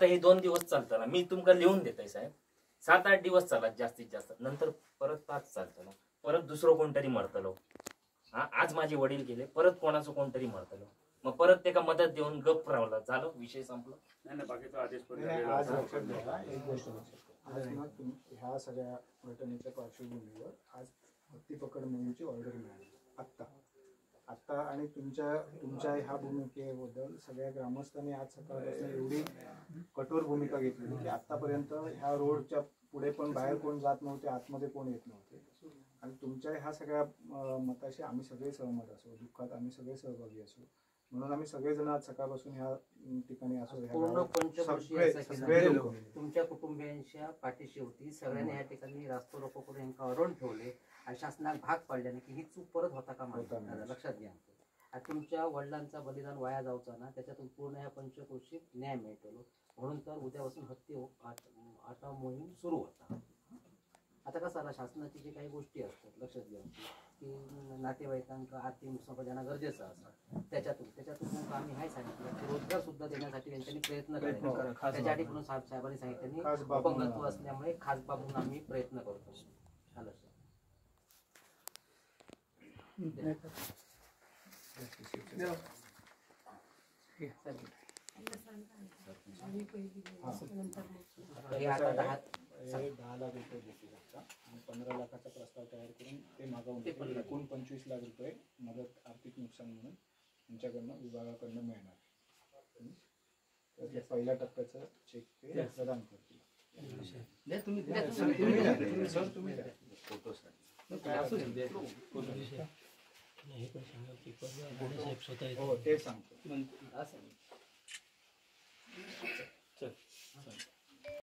आता हे 2 दिवस चालतं ना, मी तुमका लिहून देतोय साहेब, 7-8 दिवस चालत जास्तीत जास्त, नंतर परत 5 चालतलो, परत दुसरं कोणतरी मरतलो. आज माझे वडील गेले, परत कोणाचं कोणतरी मरतलो, मग परत ते का मदत देऊन गप रावला, झालं विषय संपला. नाही बाकीचा आदेश पण आज लक्षात घ्या एक गोष्ट लक्षात, आज ना ह्या सगळ्या घटनेच्या पार्श्वभूमीवर आज हत्ती पकड मोहिमेची ऑर्डर मिळाली आत्ता आणि तुमच्या ह्या भूमिकेबद्दल सगळ्या ग्रामस्थांनी आज सकाळपासून एवढी कठोर भूमिका घेतली की आतापर्यंत ह्या रोडच्या पुढे पण बाहेर कोण जात नव्हते, आतमध्ये कोण येत नव्हते. आणि तुमच्या ह्या सगळ्या मताशी आम्ही सगळे सहमत असो, दुःखात आम्ही सगळे सहभागी असो, म्हणून आम्ही सगळेजण आज सकाळपासून ह्या ठिकाणी असो, पूर्ण पंचवर्षीय तुमच्या कुटुंबियांच्या पाठीशी होती. सगळ्यांनी या ठिकाणी रास्ता रोको करून यांना अडवून ठेवले आणि शासनाला भाग पाडल्याने की ही चूक परत होता का मला लक्षात घ्या. तुमच्या वडिलांचा बलिदान वाया जाऊचा ना, त्याच्यातून पूर्ण ह्या पंचक्रोशीत न्याय मिळतो. म्हणून तर उद्यापासून हत्ती आता मोहीम सुरू होता. आता कसं आला, शासनाची जी काही गोष्टी असतात लक्षात घ्या की नातेवाईकांना आर्थिक नुकसान देणं गरजेचं असतं. त्याच्यातून आम्ही हे सांगितलं की रोजगार सुद्धा देण्यासाठी त्यांनी प्रयत्न करायचा. त्याच्यासाठी म्हणून साहेबांनी सांगितलं अपंगत्व असल्यामुळे खास बाब म्हणून आम्ही प्रयत्न करतो. झालं हे 10 लाख रुपये देतील आता आणि 15 लाखाचा प्रस्ताव तयार करून ते मागवून एकूण 25 लाख रुपये मदत आर्थिक नुकसान म्हणून तुमच्याकडनं विभागाकडनं मिळणार. तर पहिल्या टप्प्याचं चेक ते प्रदान करतील. सर तुम्ही हो ते सांगतो.